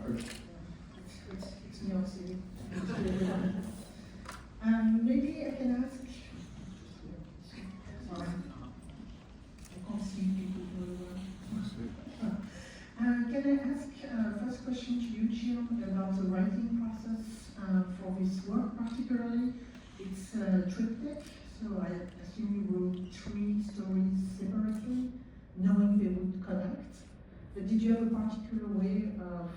Rockford. It's New York City. Maybe I can ask. Sorry, I can't see people very well. Can I ask first question to you, Jim, about the writing process for this work particularly? It's triptych, so I assume you wrote 3 stories separately, knowing they would connect. But did you have a particular way of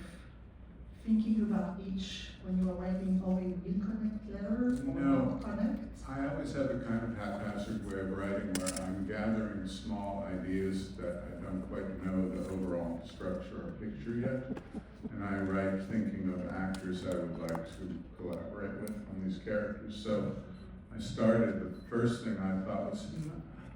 thinking about each when you were writing, oh, it will connect letters or No. not connect? I always have a kind of haphazard way of writing where I'm gathering small ideas that I don't quite know the overall structure or picture yet. And I write thinking of actors I would like to collaborate with on these characters. So I started, the first thing I thought was,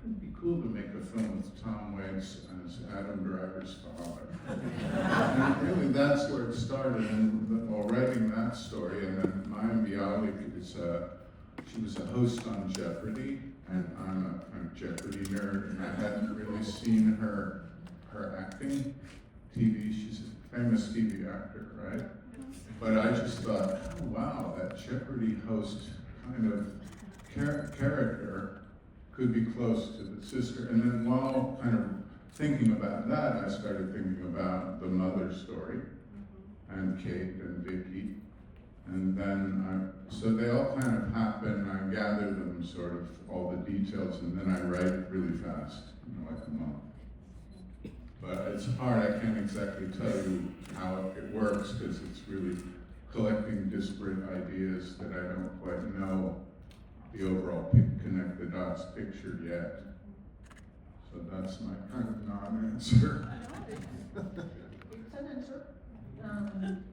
it'd be cool to make a film with Tom Waits as Adam Driver's father. And really that's where it started, and while writing that story, and then Mayim Bialik is she was a host on Jeopardy, and I'm a Jeopardy nerd, and I hadn't really seen her acting. TV, she's a famous TV actor, right? But I just thought, oh, wow, that Jeopardy host kind of character could be close to the sister. And then while kind of thinking about that, I started thinking about the mother story, and Cate and Vicky. And then, so they all kind of happen, I gather them sort of, all the details, and then I write really fast, like a month. But it's hard, I can't exactly tell you how it works, because it's really collecting disparate ideas that I don't quite know the overall connect the dots picture yet. So that's my kind of non-answer. It's an answer.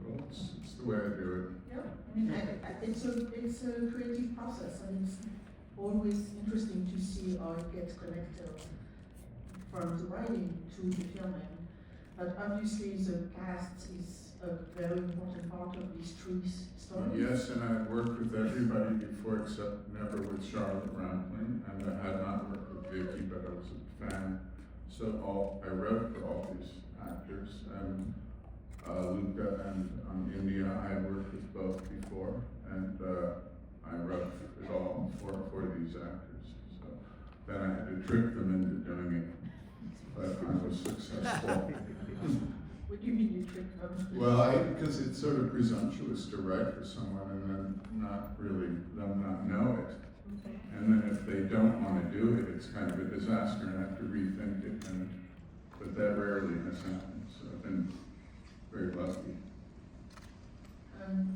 Well, it's the way I do Yeah, I mean, it's a creative process, and it's always interesting to see how it gets connected from the writing to the filming. But obviously, the cast is a very important part of these 3 stories. it. Yes, and I've worked with everybody before, except never with Charlotte Rampling, and I had not worked with Vicky, but I was a fan. So I wrote for all these actors, and Luka and Indya, I had worked with both before, and I wrote it all for these actors. So then I had to trick them into doing it, but I was successful. What do you mean you trick them? Well, because it's sort of presumptuous to write for someone and then them not know it. Okay. And then if they don't want to do it, it's kind of a disaster and I have to rethink it. But that rarely has happened, so I've been very lucky.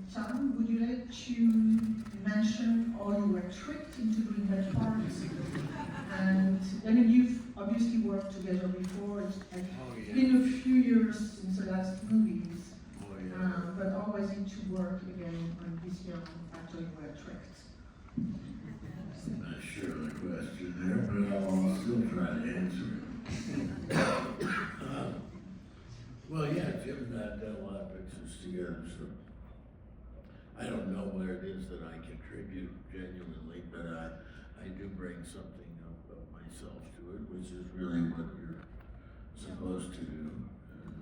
Sam, would you like to mention how you were tricked into doing that part? And I mean, you've obviously worked together before. It's been a few years since the last movies. But how was it to work again on this film after you were tricked? I'm not sure of the question there, but I'll still try to answer it. Well, yeah, Jim and I have done a lot of pictures together, so I don't know what it is that I contribute genuinely, but I do bring something of myself to it, which is really what you're supposed to do. And,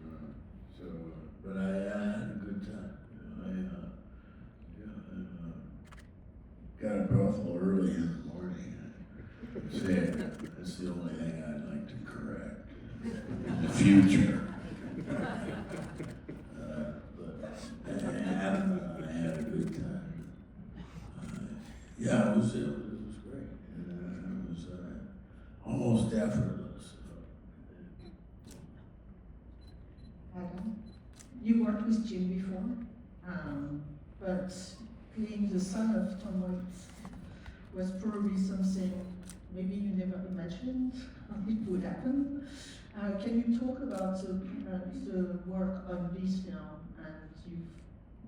but I had a good time. Got up awful early in the morning. That's the only thing I'd like to correct in the future. But I had a good time. Yeah, it was great. It was almost effortless. Adam, you worked with Jim before, but playing the son of Tom Waits was probably something maybe you never imagined it would happen. Can you talk about the work on this film and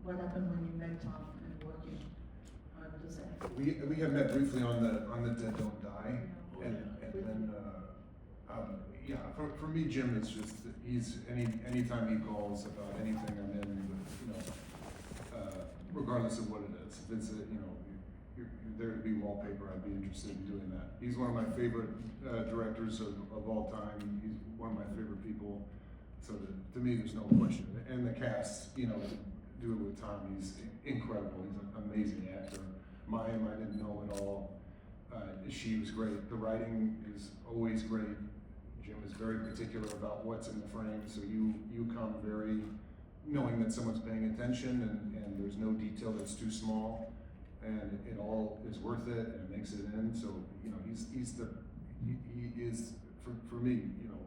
what happened when you met Tom and working on the set? We had met briefly on the Dead Don't Die, and then yeah, for me, Jim is just anytime he calls about anything, I'm in, regardless of what it is. If it's you're there to be wallpaper, I'd be interested in doing that. He's one of my favorite directors of all time. He's one of my favorite people So to me, there's no question. And the cast, you know, do it with Tom. He's incredible. He's an amazing actor. Mayim, I didn't know at all. She was great. The writing is always great. Jim is very particular about what's in the frame, so you come very knowing that someone's paying attention, and there's no detail that's too small, and it all is worth it, and it makes it in. So you know, he is for me, you know,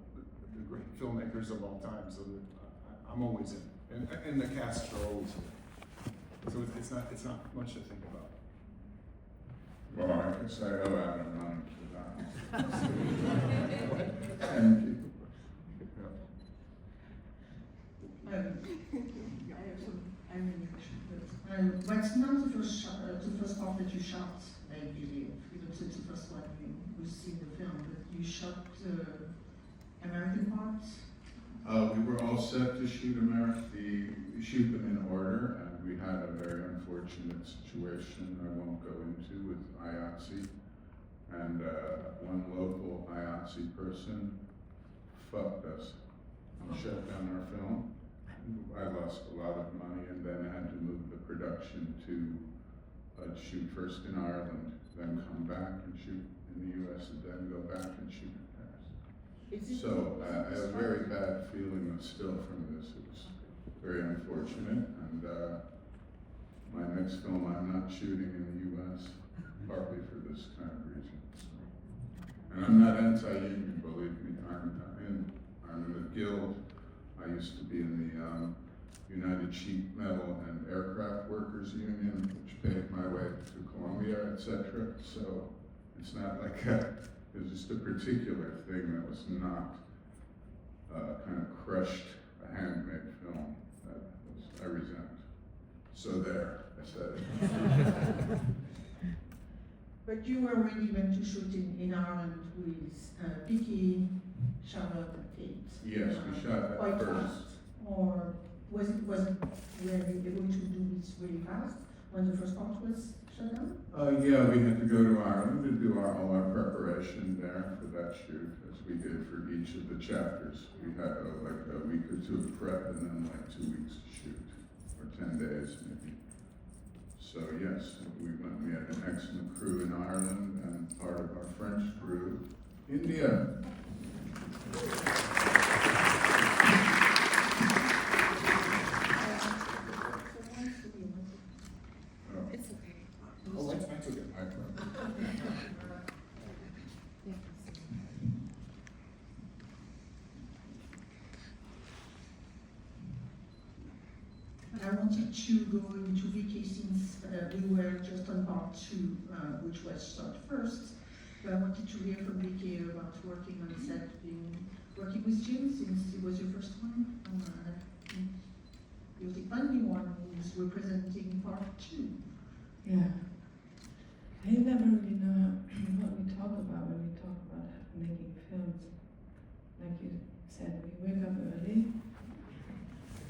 the great filmmakers of all time. So that I'm always in, and the cast are always in. So it's not much to think about. Well, I could say, oh, Adam, money for that. Thank you. I have some irony questions. What's not the first part that you shot, I believe, even though it's the first one we see in the film, but you shot the American parts? We were all set to shoot shoot them in order, and we had a very unfortunate situation I won't go into with IATSE, and one local IATSE person fucked us and shut down our film. I lost a lot of money, and then had to move the production to shoot first in Ireland, then come back and shoot in the US, and then go back and shoot in Paris. So I have a very bad feeling still from this. It was very unfortunate, and my next film I'm not shooting in the US, partly for this kind of reason. And I'm not anti-union, believe me. I'm in the Guild. I used to be in the United Sheet Metal and Aircraft Workers Union, which paved my way to Columbia, etc. So it's not like it was just a particular thing that was not kind of crushed a handmade film that I resent. So there, I said it. But you already went to shoot in Ireland with Vicky, Charlotte, and Cate. Yes, we shot that quite first. fast, or was it really able to do this really fast when the first part was shut down? Yeah, we had to go to Ireland to do all our preparation there for that shoot, as we did for each of the chapters. We had like a week or two of prep, and then like 2 weeks to shoot, or 10 days maybe. So yes, we had an excellent crew in Ireland, and part of our French crew, Indya. It's okay. Oh, I took it. I wanted to go into Vicky since we were just on part 2, which was shot first. But I wanted to hear from Vicky about working on set, working with Jim since it was your first one. You're the only one who's representing part 2. Yeah. I never really know what we talk about when we talk about making films. Like you said, we wake up early,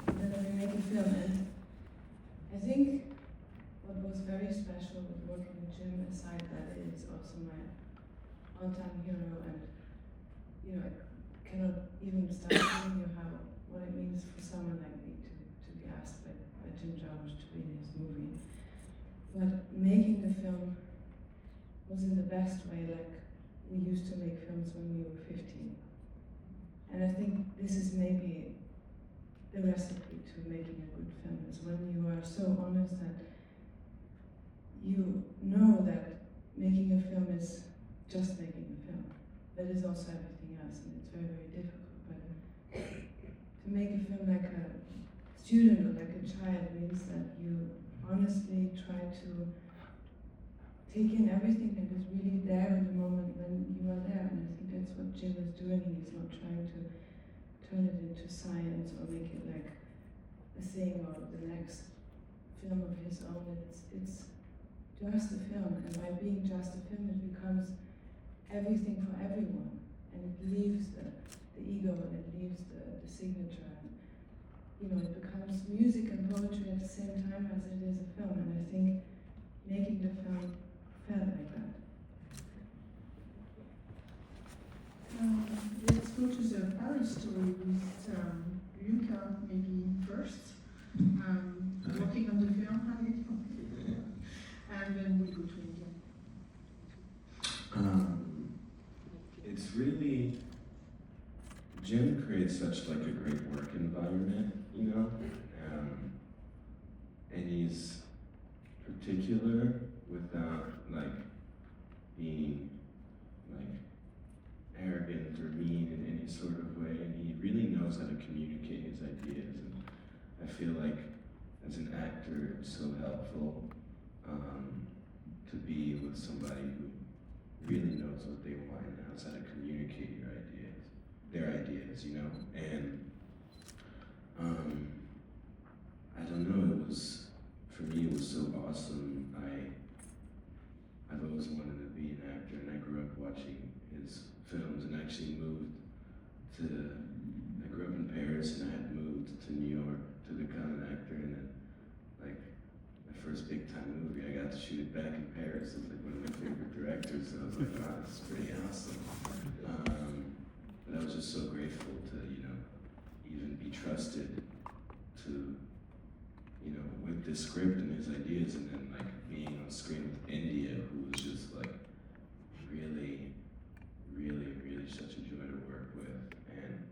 and then we make a film. And I think what was very special with working with Jim, aside that it is also my all-time hero, and you know, I cannot even start telling you what it means for someone like me to be asked by Jim Jarmusch to be in his movie. But making the film was in the best way like we used to make films when we were 15. And I think this is maybe the recipe to making a good film, is when you are so honest that you know that making a film is just making a film. That is also everything else, and it's very, very difficult. But to make a film like a student or like a child means that you honestly try to take in everything that is really there in the moment when you are there. And I think that's what Jim is doing. He's not trying to turn it into science or make it like a thing or the next film of his own. It's just a film, and by being just a film, it becomes everything for everyone, and it leaves the ego, and it leaves the signature, and you know, it becomes music and poetry at the same time as it is a film. And I think making the film felt like that. Let's go to the Paris story with Luka, maybe first, working on the film, how did it go? And then we go to Indya. It's really, Jim creates such like a great work environment, you know, and he's particular without like being like arrogant or mean in any sort of way, and he really knows how to communicate his ideas, and I feel like as an actor it's so helpful to be with somebody who really knows what they want and knows how to communicate their ideas, you know, and I don't know, it was, for me it was so awesome. I've always wanted to be an actor, and I grew up watching his films and actually I grew up in Paris and I had moved to New York to become an actor, and then like my first big time movie, I got to shoot it back in Paris. It was like one of my favorite directors, so I was like, wow, this is pretty awesome. But I was just so grateful to, you know, even be trusted to, you know, with this script and his ideas, and then like being on screen with Indya, who was just like really, really, really such a joy to work with, and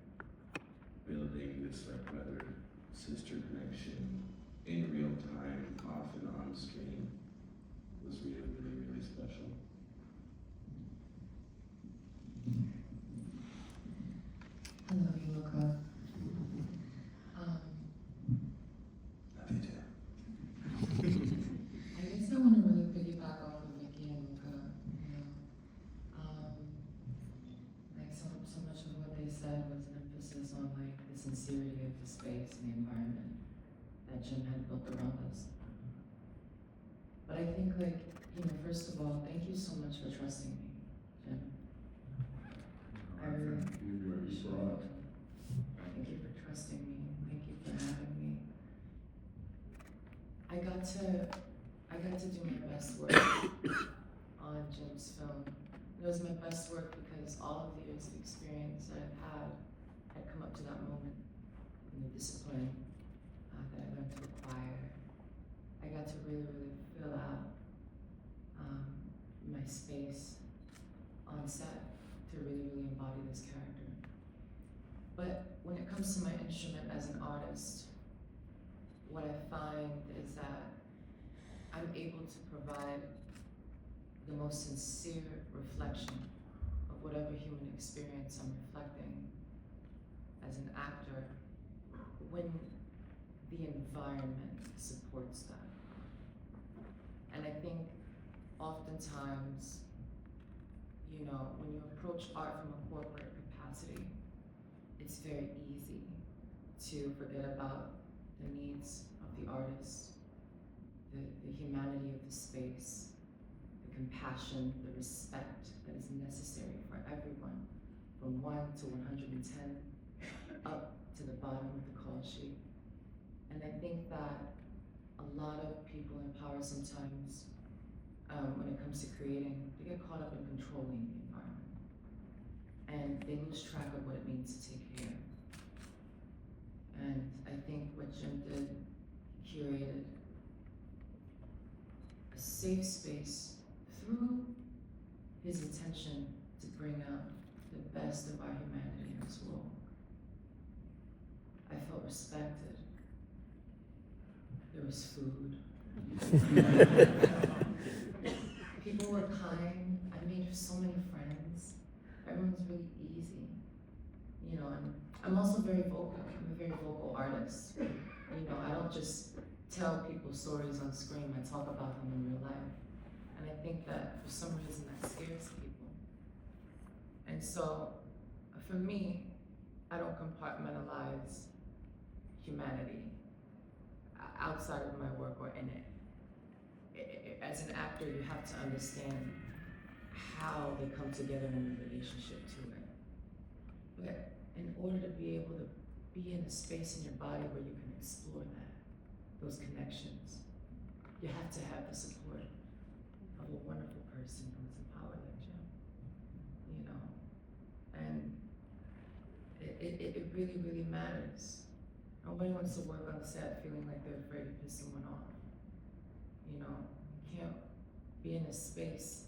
building this like brother-sister connection in real time, off and on screen, was really, really, really special. I love you, Luka. Love you too. I guess I want to really piggyback off of Vicky and Luka. You know, like so much of what they said was an emphasis on like the sincerity of the space and the environment that Jim had built around us. But I think, like, you know, first of all, thank you so much for trusting me, Jim. I really Thank you, what you brought. Thank you for trusting me. Thank you for having me. I got to do my best work on Jim's film. It was my best work because all of the years of experience that I've had come up to that moment in the discipline that I learned to acquire. I got to really, really fill out my space on set to really, really embody this character. But when it comes to my instrument as an artist, what I find is that I'm able to provide the most sincere reflection of whatever human experience I'm reflecting as an actor when the environment supports that. And I think oftentimes, you know, when you approach art from a corporate capacity, it's very easy to forget about the needs of the artist, the humanity of the space, the compassion, the respect that is necessary for everyone, from 1 to 110, up to the bottom of the call sheet. And I think that a lot of people in power sometimes, when it comes to creating, they get caught up in controlling the environment. And they lose track of what it means to take care. And I think what Jim did, he curated a safe space through his intention to bring out the best of our humanity in this world. I felt respected. There was food. People were kind. I made so many friends. Everyone's really easy. You know, and I'm also very vocal. I'm a very vocal artist. You know, I don't just tell people stories on screen. I talk about them in real life. And I think that for some reason that scares people. And so, for me, I don't compartmentalize humanity outside of my work or in it. As an actor, you have to understand how they come together in a relationship to it. But in order to be able to be in a space in your body where you can explore that, those connections, you have to have the support of a wonderful person who's empowered like Jim, you know? And it really, really matters Nobody wants to work on set feeling like they're afraid to piss someone off. You know, you can't be in a space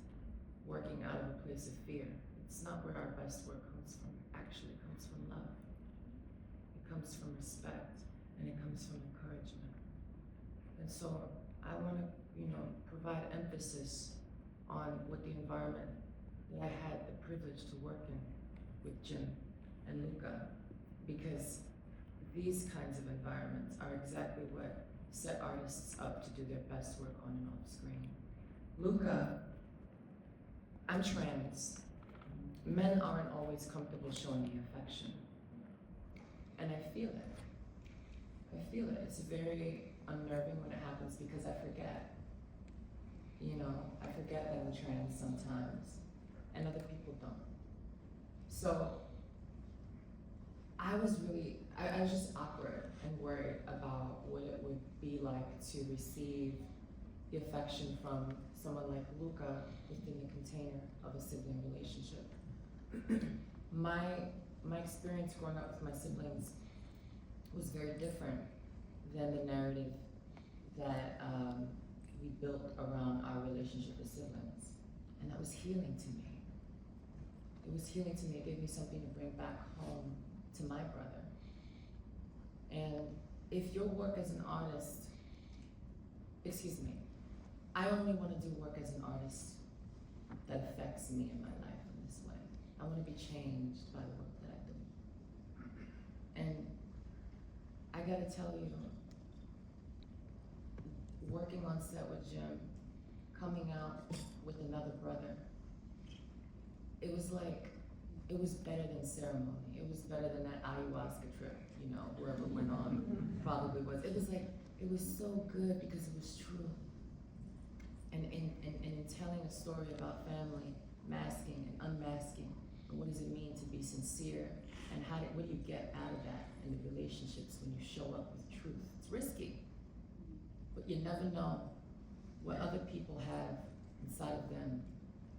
working out of a place of fear. It's not where our best work comes from. It actually comes from love. It comes from respect, and it comes from encouragement. And so I want to, you know, provide emphasis on what the environment that I had the privilege to work in with Jim and Luka, because these kinds of environments are exactly what set artists up to do their best work on and off screen. Luka, I'm trans. Men aren't always comfortable showing me affection. And I feel it. I feel it. It's very unnerving when it happens because I forget. You know, I forget that I'm trans sometimes, and other people don't. So I was just awkward and worried about what it would be like to receive the affection from someone like Luka within the container of a sibling relationship. My experience growing up with my siblings was very different than the narrative that we built around our relationship as siblings. And that was healing to me. It was healing to me. It gave me something to bring back home to my brother. And if your work as an artist, I only want to do work as an artist that affects me in my life in this way. I want to be changed by the work that I do. And I gotta tell you, working on set with Jim, coming out with another brother, it was better than ceremony. It was better than that ayahuasca trip, you know, wherever it went on, probably was. It was so good because it was true. And in telling a story about family, masking and unmasking, and what does it mean to be sincere, and what do you get out of that in the relationships when you show up with truth? It's risky, but you never know what other people have inside of them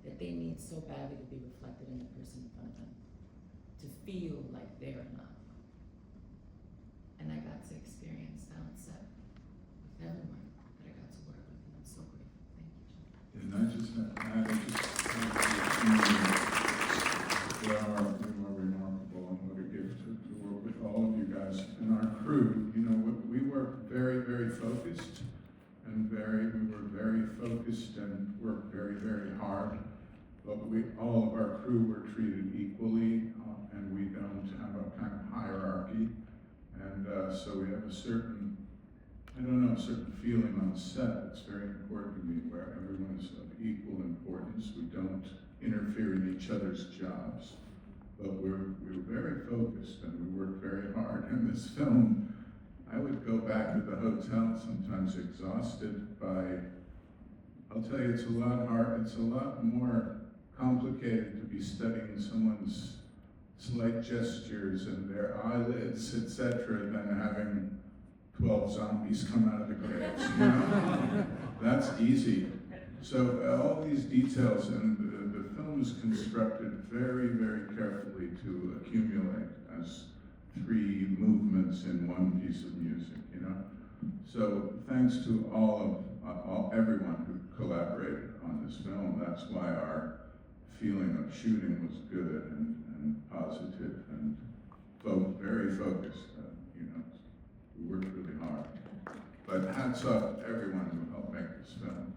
that they need so badly to be reflected in the person in front of them, to feel like they're enough. And I got to experience that on set with everyone that I got to work with, and I'm so grateful. Thank you, Jim. And I just have to add, they are remarkable, and what a gift to work with all of you guys and our crew. You know, we work very, very focused, and we were very focused and worked very, very hard. But all of our crew were treated equally, and we don't have a kind of hierarchy. And so we have a certain feeling on set. It's very important to me where everyone is of equal importance. We don't interfere in each other's jobs, but we were very focused and we worked very hard. In this film, I would go back to the hotel sometimes exhausted by, I'll tell you, it's a lot more complicated to be studying someone's slight gestures and their eyelids, etc., than having 12 zombies come out of the graves, you know? That's easy. So all these details, and the film is constructed very, very carefully to accumulate as 3 movements in one piece of music, you know? So thanks to everyone who collaborated on this film. That's why our feeling of shooting was good and positive and very focused. You know, we worked really hard. But hats off to everyone who helped make this film.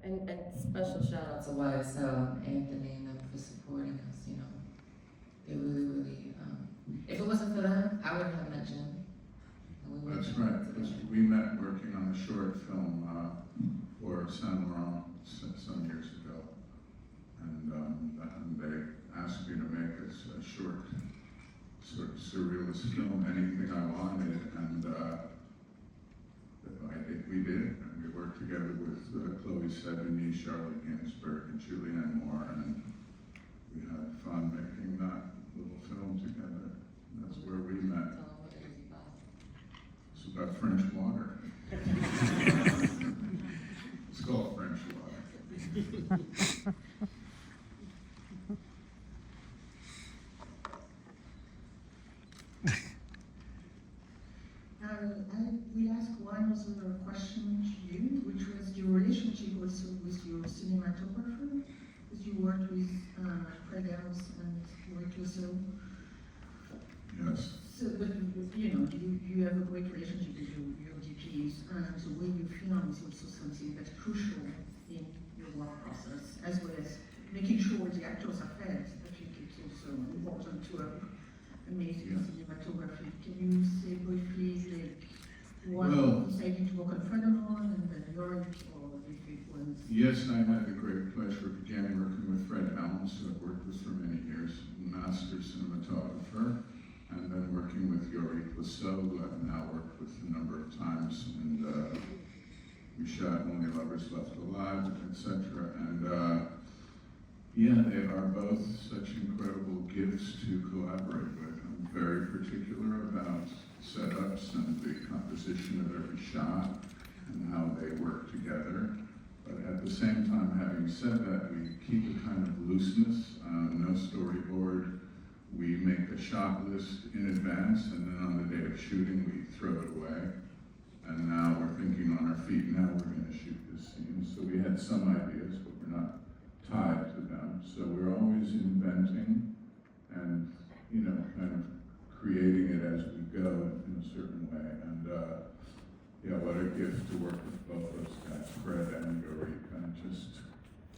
And special shout out to YSL, Anthony, and them for supporting us, you know. They really, if it wasn't for them, I wouldn't have met Jim. That's right, because we met working on a short film for Saint Laurent some years ago. And they asked me to make a short, sort of surrealist film, anything I wanted, and we did. And we worked together with Chloe Sevigny, Charlotte Ginsberg, and Julianne Moore, and we had fun making that little film together. And that's where we met. It's about French water. It's called French water. another question to you, which was your relationship also with your cinematographer, because you worked with Fred Ellis and worked also. Yes. So, but you know, you have a great relationship with your DPs, and the way you film is also something that's crucial in your work process, as well as making sure the actors are fed. I think it's also important to have amazing cinematography. Can you say briefly, like, why you decided to work on Fredemon and then Yorick, or if it was? Yes, I had the great pleasure of again working with Fred Ellis, who I've worked with for many years, master cinematographer. And then working with Yorick, who I've now worked with a number of times, and we shot Only Lovers Left Alive, etc. And yeah, they are both such incredible gifts to collaborate with. I'm very particular about setups and the composition of every shot and how they work together. But at the same time, having said that, we keep a kind of looseness, no storyboard. We make a shot list in advance, and then on the day of shooting, we throw it away. And now we're thinking on our feet, now we're going to shoot this scene. So we had some ideas, but we're not tied to them. So we're always inventing and, you know, kind of creating it as we go in a certain way. And yeah, what a gift to work with both those guys, Fred and Yorick, and just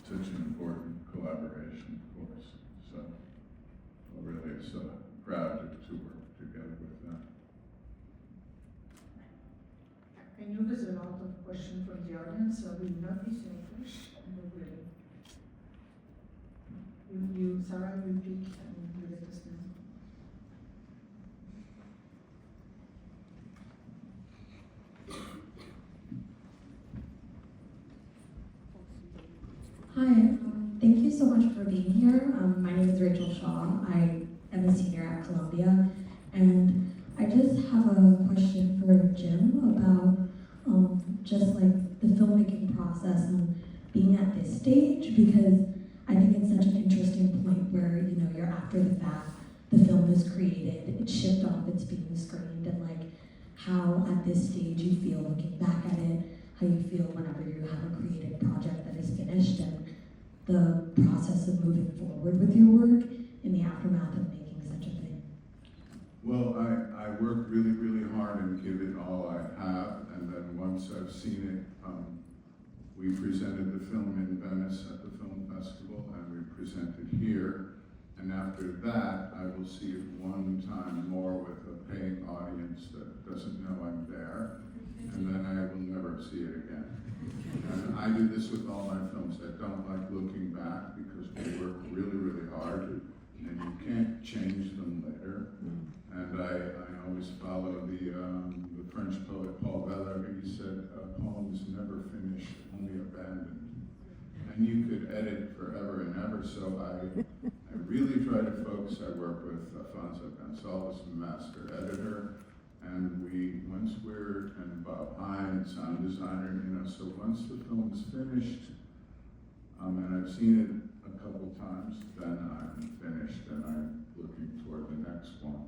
such an important collaboration, of course. So. Really so proud to work together with them. I know there's a lot of questions from the audience, so we will not be selfish, and we will. Sarah, you pick and you let us know. Hi, thank you so much for being here. My name is Rachel Shaw. I am a senior at Columbia, and I just have a question for Jim about just like the filmmaking process and being at this stage, because I think it's such an interesting point where, you know, you're after the fact, the film is created, it's shipped off, it's being screened, and like how at this stage you feel looking back at it, how you feel whenever you have a creative project that is finished, and the process of moving forward with your work in the aftermath of making such a thing. Well, I work really, really hard and give it all I have, and then once I've seen it, we presented the film in Venice at the film festival, and we presented here, and after that, I will see it one time more with a paying audience that doesn't know I'm there, and then I will never see it again. And I do this with all my films. I don't like looking back because we work really, really hard, and you can't change them later. And I always follow the French poet Paul Valéry. He said, "A poem is never finished, only abandoned." And you could edit forever and ever. So I really try to focus. I work with Afonso Gonçalves, the master editor. And and Bob Hine, sound designer, you know, so once the film is finished, and I've seen it a couple times, then I'm finished and I'm looking toward the next one.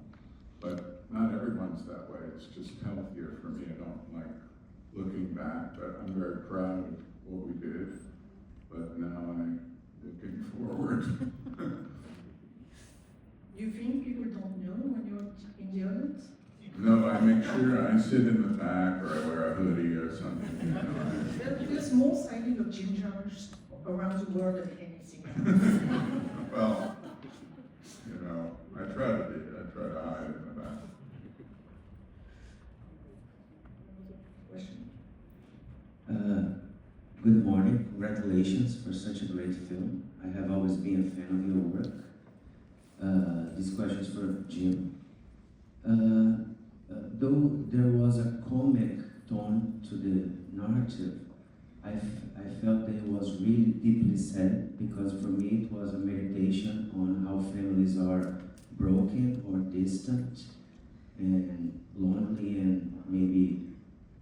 But not everyone's that way, it's just healthier for me. I don't like looking back, but I'm very proud of what we did. But now I'm looking forward. You think people don't know when you're in the audience? No, I make sure I sit in the back or I wear a hoodie or something. You know, There's more sighting of Jim Jarmusch around the world than anything else. Well, you know, I try to hide in the back. Question? Good morning. Congratulations for such a great film. I have always been a fan of your work. This question is for Jim. Though there was a comic tone to the narrative, I felt that it was really deeply said, because for me it was a meditation on how families are broken or distant and lonely and maybe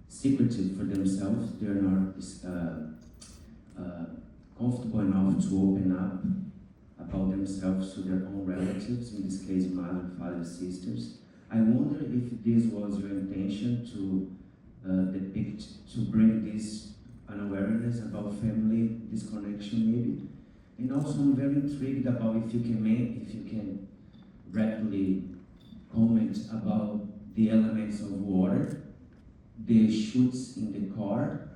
secretive for themselves. They're not comfortable enough to open up about themselves to their own relatives, in this case mother, father, sisters. I wonder if this was your intention to depict to bring this an awareness about family disconnection maybe. And also I'm very intrigued about if you can rapidly comment about the elements of water, the shoots in the car,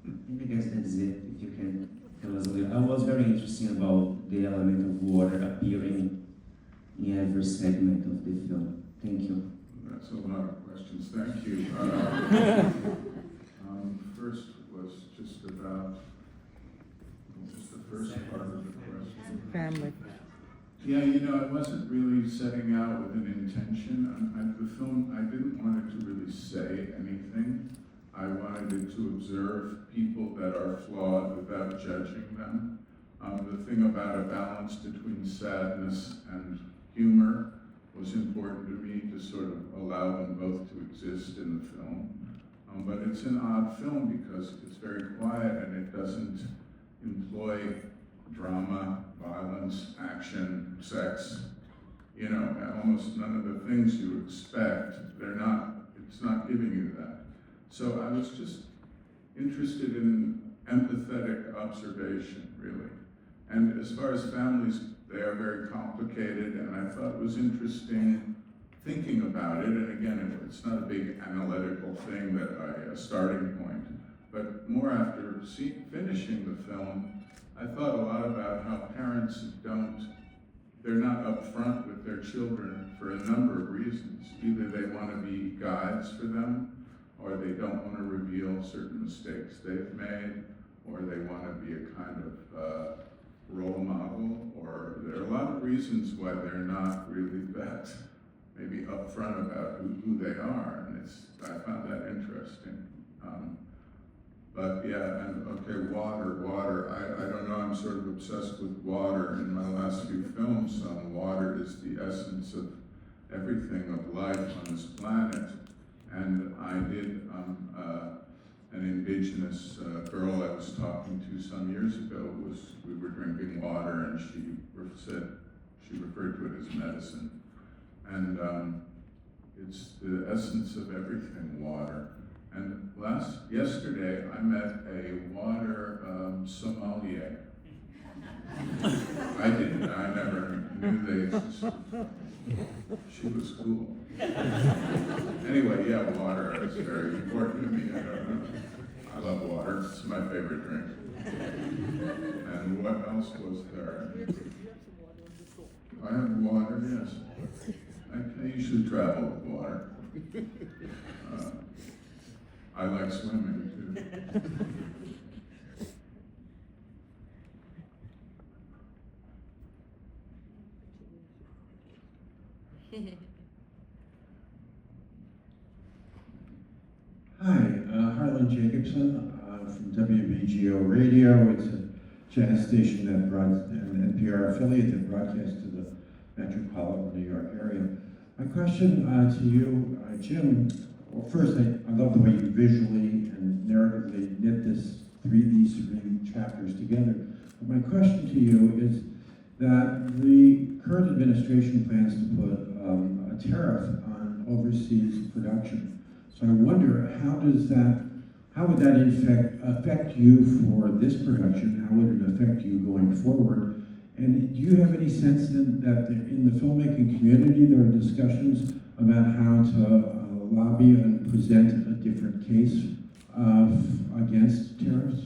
and I guess that's it, if you can tell us a little. I was very interested about the element of water appearing in every segment of the film. Thank you. That's a lot of questions. Thank you. First was just about, what was the first part of the question? Family. Yeah, you know, I wasn't really setting out with an intention. The film, I didn't want it to really say anything. I wanted it to observe people that are flawed without judging them. The thing about a balance between sadness and humor was important to me, to sort of allow them both to exist in the film. But it's an odd film because it's very quiet and it doesn't employ drama, violence, action, sex. You know, almost none of the things you expect, it's not giving you that. So I was just interested in empathetic observation, really. And as far as families, they are very complicated, and I thought it was interesting thinking about it. And again, it's not a big analytical thing a starting point, but more after finishing the film, I thought a lot about how parents they're not upfront with their children for a number of reasons. Either they want to be guides for them, or they don't want to reveal certain mistakes they've made, or they want to be a kind of role model, or there are a lot of reasons why they're not really that maybe upfront about who they are, and I found that interesting. But yeah, and okay, water. I don't know, I'm sort of obsessed with water. In my last few films, water is the essence of everything of life on this planet. And I did an indigenous girl I was talking to some years ago. We were drinking water, and she referred to it as medicine. And it's the essence of everything, water. And yesterday I met a water sommelier. I never knew they existed. She was cool. Anyway, yeah, water is very important to me. I don't know. I love water. It's my favorite drink. And what else was there? I have water, yes. I usually travel with water. I like swimming too. Hi, Harlan Jacobson from WBGO Radio. It's a jazz station that an NPR affiliate that broadcasts to the metropolitan New York area. My question to you, Jim, well, first, I love the way you visually and narratively knit these three chapters together. But my question to you is that the current administration plans to put a tariff on overseas production. So I wonder, how would that affect you for this production? How would it affect you going forward? And do you have any sense that in the filmmaking community there are discussions about how to lobby and present a different case against tariffs?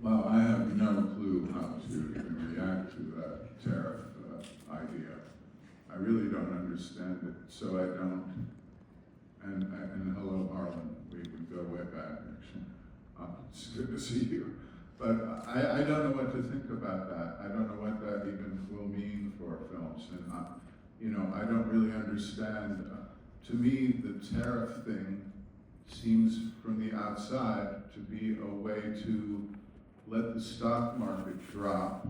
Well, I have no clue how to even react to that tariff idea. I really don't understand it, so I don't. And hello, Harlan. We go way back, actually. It's good to see you. But I don't know what to think about that. I don't know what that even will mean for films. And, I don't really understand. To me, the tariff thing seems from the outside to be a way to let the stock market drop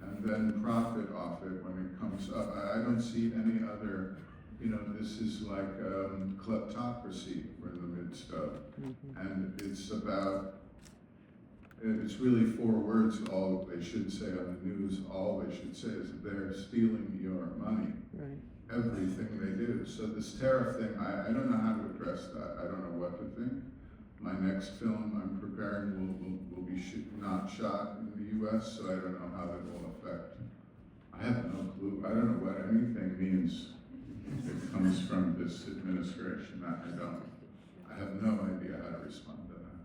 and then profit off it when it comes up. I don't see any other, this is like kleptocracy we're in the midst of. And it's really 4 words, all they should say on the news. All they should say is they're stealing your money. Right. Everything they do. So this tariff thing, I don't know how to address that. I don't know what to think. My next film I'm preparing will be not shot in the U.S., so I don't know how that will affect. I have no clue. I don't know what anything means. It comes from this administration. I have no idea how to respond to that.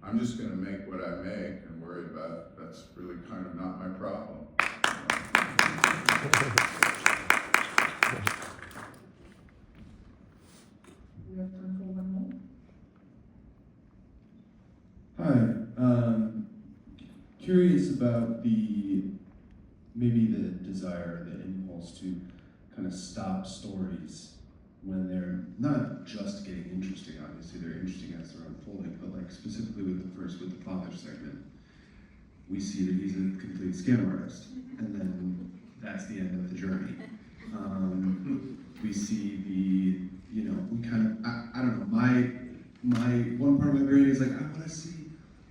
I'm just going to make what I make and worry about it. That's really kind of not my problem. We have time for one more. Hi, curious about maybe the desire, the impulse to kind of stop stories when they're not just getting interesting. Obviously, they're interesting as they're unfolding, but like specifically with the father segment, we see that he's a complete scam artist, and then that's the end of the journey. We see we kind of, I don't know, my one part of my brain is like, I want to see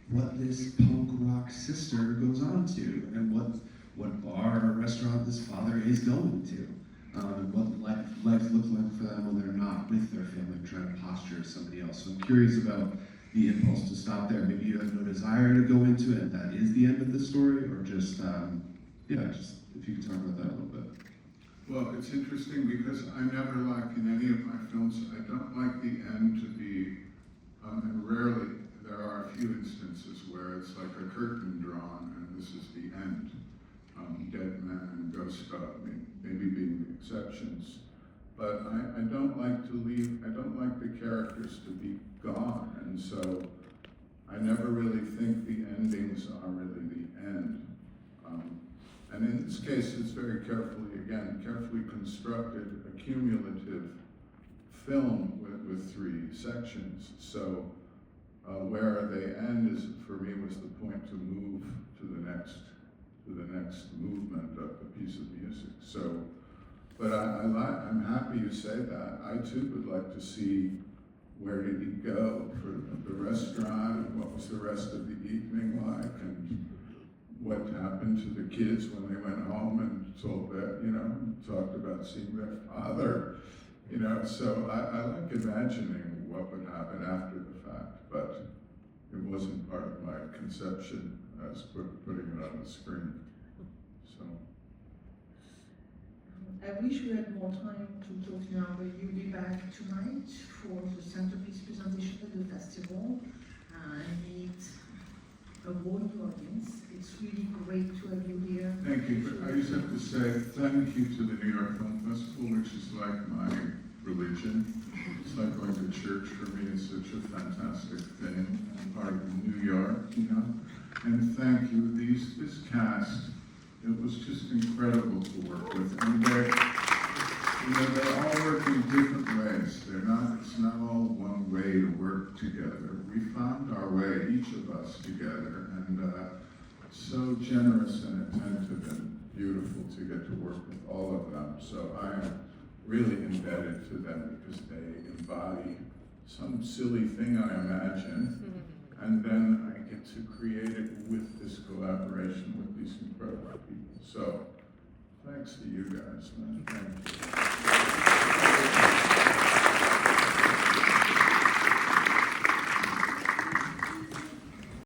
what this punk rock sister goes on to, and what bar or restaurant this father is going to, what life looks like for them when they're not with their family, trying to posture as somebody else. So I'm curious about the impulse to stop there. Maybe you have no desire to go into it, and that is the end of the story, or just just if you could talk about that a little bit. Well, it's interesting because I never like in any of my films, I don't like the end to be, and rarely, there are a few instances where it's like a curtain drawn and this is the end. Dead Man and Ghost Dog maybe being the exceptions. But I don't like to leave, I don't like the characters to be gone, and so I never really think the endings are really the end. And in this case, it's very carefully constructed, a cumulative film with three sections. So where they end is, for me, was the point to move to the next movement of the piece of music. So, but I'm happy you say that. I too would like to see where did he go for the restaurant, and what was the rest of the evening like, and what happened to the kids when they went home and told that, talked about seeing their father, so I like imagining what would happen after the fact, but it wasn't part of my conception as putting it on the screen, so. I wish we had more time to talk now, but you'll be back tonight for the centerpiece presentation at the festival and meet a whole audience. It's really great to have you here. Thank you, but I just have to say thank you to the New York Film Festival, which is like my religion. It's like going to church for me. It's such a fantastic thing. I'm part of New York, And thank you. This cast, it was just incredible to work with. And they all work in different ways. It's not all one way to work together. We found our way, each of us together, and so generous and attentive and beautiful to get to work with all of them. So I am really indebted to them because they embody some silly thing I imagine, and then I get to create it with this collaboration with these incredible people. So thanks to you guys, man. Thank you.